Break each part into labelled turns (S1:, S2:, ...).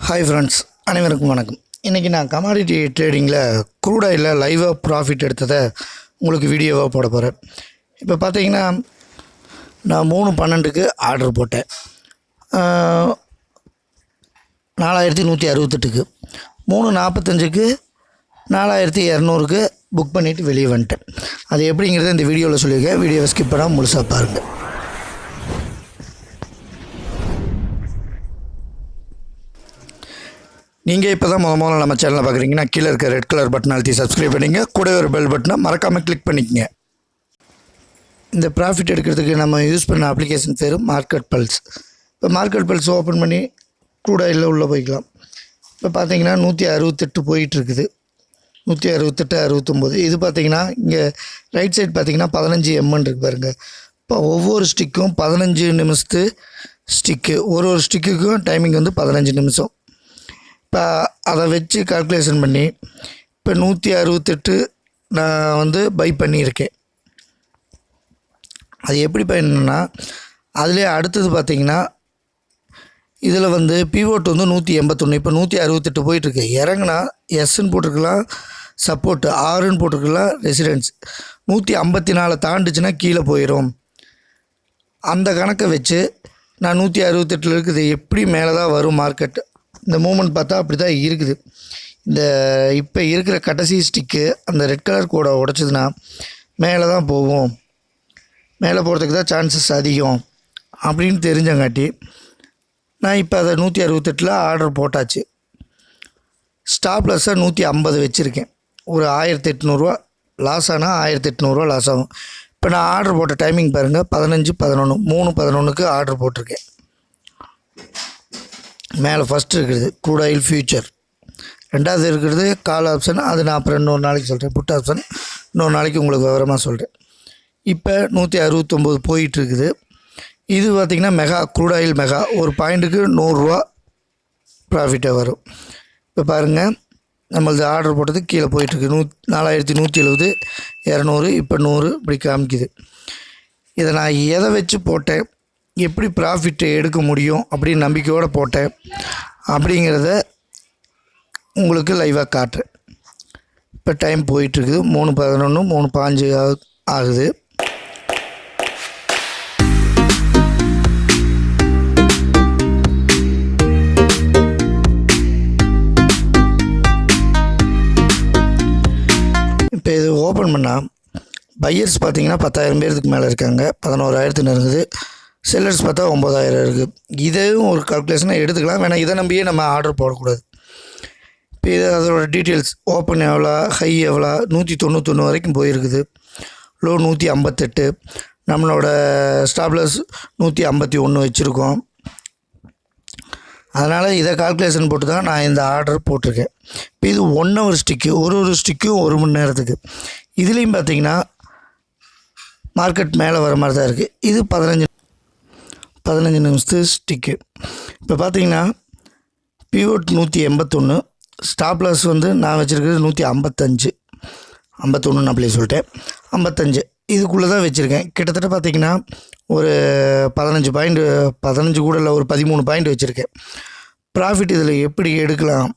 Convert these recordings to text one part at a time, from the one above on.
S1: Hi friends, அனைவருக்கும் வணக்கம். இன்றைக்கி நான் கமாடிட்டி ட்ரேடிங்கில் க்ரூட் ஆயிலில் லைவாக ப்ராஃபிட் எடுத்ததை உங்களுக்கு வீடியோவாக போட போகிறேன். இப்போ பார்த்தீங்கன்னா நான் 3:12க்கு ஆர்டர் போட்டேன். 4168க்கு 3:45க்கு 4200க்கு புக் பண்ணிவிட்டு வெளியே வந்துட்டேன். அது எப்படிங்கிறத இந்த வீடியோவில் சொல்லியிருக்கேன். வீடியோவை ஸ்கிப் பண்ணால் முழுசாக பாருங்கள். நீங்கள் இப்போ தான் முதல்ல நம்ம சேனலை பார்க்குறீங்கன்னா கீழே இருக்க ரெட் கலர் பட்டன் அழுத்தி சப்ஸ்கிரைப் பண்ணிங்க. கூட ஒரு பெல் பட்டனை மறக்காமல் கிளிக் பண்ணிக்கங்க. இந்த ப்ராஃபிட் எடுக்கிறதுக்கு நம்ம யூஸ் பண்ண அப்ளிகேஷன் பேர் மார்க்கெட் பல்ஸ். இப்போ மார்க்கெட் பல்ஸ் ஓப்பன் பண்ணி க்ரூட் ஆயிலில் உள்ளே போய்க்கலாம். இப்போ பார்த்தீங்கன்னா 168 போயிட்டுருக்குது. 168, 69. இது பார்த்தீங்கன்னா இங்கே ரைட் சைடு பார்த்தீங்கன்னா 15 mn இருக்கு பாருங்கள். இப்போ ஒவ்வொரு ஸ்டிக்கும் 15 நிமிஷத்து ஸ்டிக்கு. ஒரு ஸ்டிக்குக்கும் டைமிங் வந்து 15 நிமிஷம். இப்போ அதை வச்சு கால்குலேஷன் பண்ணி இப்போ 168 நான் வந்து பை பண்ணியிருக்கேன். அது எப்படி பண்ணணுன்னா அதிலே அடுத்தது பார்த்திங்கன்னா இதில் வந்து பிவோட் வந்து 181. இப்போ 168 போயிட்டுருக்கு. இறங்குனா எஸ்ன்னு போட்டிருக்கலாம், சப்போர்ட்டு ஆறுன்னு போட்டிருக்கலாம், ரெசிடென்ஸ் 154 தாண்டுச்சுன்னா கீழே போயிடும். அந்த கணக்கை வச்சு நான் 168 இருக்குது. எப்படி மேலே தான் வரும் மார்க்கெட். இந்த மூமெண்ட் பார்த்தா அப்படி தான் இருக்குது. இந்த இப்போ இருக்கிற கடைசி ஸ்டிக்கு அந்த ரெட் கலர் கோடை உடைச்சதுன்னா மேலே தான் போகும், மேலே போகிறதுக்கு தான் சான்சஸ் அதிகம் அப்படின்னு தெரிஞ்சங்காட்டி நான் இப்போ அதை 168 ஆர்டர் போட்டாச்சு. ஸ்டாப் லாஸாக 150 வச்சுருக்கேன். ஒரு 1800 லாஸ் ஆனால் 1800 லாஸ் ஆகும். இப்போ நான் ஆர்டர் போட்ட டைமிங் பாருங்கள், 15:11 3:11க்கு ஆர்டர் போட்டிருக்கேன். மேலே ஃபஸ்ட்டு இருக்கிறது க்ரூட் ஆயில் ஃபியூச்சர், ரெண்டாவது இருக்கிறது கால் ஆப்ஷன். அது நான் அப்புறம் இன்னொரு நாளைக்கு சொல்கிறேன். புட் ஆப்ஷன் இன்னொரு நாளைக்கு உங்களுக்கு விவரமாக சொல்கிறேன். இப்போ 169 போயிட்டுருக்குது. இது பார்த்திங்கன்னா மெகா க்ரூட் ஆயில் மெகா. ஒரு பாயிண்ட்டுக்கு 100 ரூபா ப்ராஃபிட்டாக வரும். இப்போ பாருங்கள், நம்மளது ஆர்டர் போட்டது கீழே போயிட்டுருக்கு. 4170, 200, இப்போ 100 இப்படி காமிக்குது. இதை நான் எதை வச்சு போட்டேன், எப்படி ப்ராஃபிட்டு எடுக்க முடியும் அப்படின்னு நம்பிக்கையோடு போட்டேன் அப்படிங்கிறத உங்களுக்கு லைவாக காட்டுறேன். இப்போ டைம் போயிட்டுருக்குது. 3:11 3:05 ஆகுது. இப்போ இது ஓப்பன் பண்ணால் பையர்ஸ் பார்த்திங்கன்னா 10,000 பேருக்கு மேலே இருக்காங்க. 11,000 நெருங்குது. செல்லர்ஸ் பார்த்தா 9,000 இருக்குது. இதையும் ஒரு கால்குலேஷனாக எடுத்துக்கலாம். வேணால் இதை நம்பியே நம்ம ஆர்டர் போடக்கூடாது. இப்போ இது அதோட டீட்டெயில்ஸ், ஓப்பன் எவ்வளோ, ஹை எவ்வளோ, 191 வரைக்கும் போயிருக்குது. லோ 158. நம்மளோட ஸ்டாப்லஸ் 151 வச்சுருக்கோம். அதனால் இதை கால்குலேஷன் போட்டு தான் நான் இந்த ஆர்டர் போட்டிருக்கேன். இப்போ இது 1 hour ஸ்டிக்கு. ஒரு ஸ்டிக்கும் 1 மணி நேரத்துக்கு. இதுலேயும் பார்த்திங்கன்னா மார்க்கெட் மேலே வர மாதிரி தான் இருக்குது. இது 15 நிமிஷத்து ஸ்டிக்கு. இப்போ பார்த்தீங்கன்னா பிவோட் 181, ஸ்டாப் லாஸ் வந்து நான் வச்சுருக்கிறது 155. 51 நான் அப்படியே சொல்லிட்டேன். 55 இதுக்குள்ளே தான் வச்சுருக்கேன். கிட்டத்தட்ட பார்த்திங்கன்னா ஒரு 15 பாயிண்ட், 15 கூட இல்லை, ஒரு 13 பாயிண்ட் வச்சுருக்கேன். ப்ராஃபிட் இதில் எப்படி எடுக்கலாம்,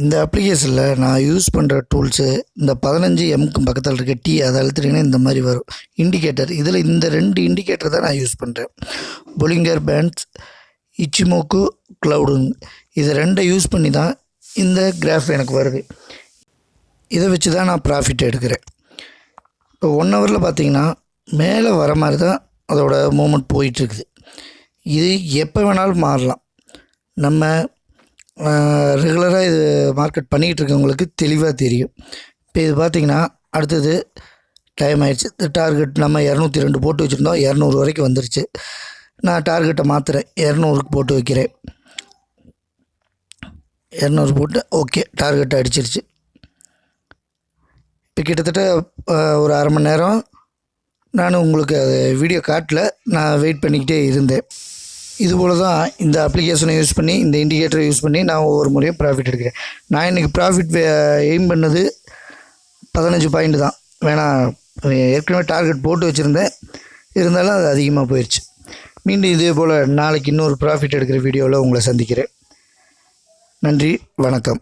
S1: இந்த அப்ளிகேஷனில் நான் யூஸ் பண்ணுற டூல்ஸு இந்த 15 mக்கு பக்கத்தில் இருக்க டீ அதை அழுத்துட்டிங்கன்னா இந்த மாதிரி வரும் இண்டிகேட்டர். இதில் இந்த 2 இண்டிகேட்டர் தான் நான் யூஸ் பண்ணுறேன். பொலிங்கர் பேண்ட்ஸ், இச்சிமோக்கு க்ளவுடுங்க. இது 2 யூஸ் பண்ணி தான் இந்த கிராஃப் எனக்கு வருது. இதை வச்சு தான் நான் ப்ராஃபிட் எடுக்கிறேன். இப்போ 1 ஹவரில் பார்த்திங்கன்னா மேலே வர மாதிரி தான் அதோட மூமெண்ட் போயிட்டுருக்குது. இது எப்போ வேணாலும் மாறலாம். நம்ம ரெகுலராக இது மார்க்கெட் பண்ணிக்கிட்டு இருக்கவங்களுக்கு தெளிவாக தெரியும். இப்போ இது பார்த்திங்கன்னா அடுத்தது டைம் ஆகிடுச்சு. இந்த டார்கெட் நம்ம 202 போட்டு வச்சுருந்தோம். 200 வரைக்கும் வந்துருச்சு. நான் டார்கெட்டை மாற்றுறேன், 200க்கு போட்டு வைக்கிறேன். 200 போட்டு ஓகே, டார்கெட்டை அடிச்சிருச்சு. இப்போ கிட்டத்தட்ட ஒரு அரை மணி நேரம் நான் உங்களுக்கு அது வீடியோ காட்டல, நான் வெயிட் பண்ணிக்கிட்டே இருந்தேன். இதுபோல் தான் இந்த அப்ளிகேஷனை யூஸ் பண்ணி, இந்த இண்டிகேட்டரை யூஸ் பண்ணி நான் ஒவ்வொரு முறையும் ப்ராஃபிட் எடுக்கிறேன். நான் இன்றைக்கி ப்ராஃபிட் எய்ம் பண்ணது 15 பாயிண்ட் தான். ஏற்கனவே டார்கெட் போட்டு வச்சுருந்தேன், இருந்தாலும் அது அதிகமாக போயிடுச்சு. மீண்டும் இதே போல் நாளைக்கு இன்னொரு ப்ராஃபிட் எடுக்கிற வீடியோவில் உங்களை சந்திக்கிறேன். நன்றி, வணக்கம்.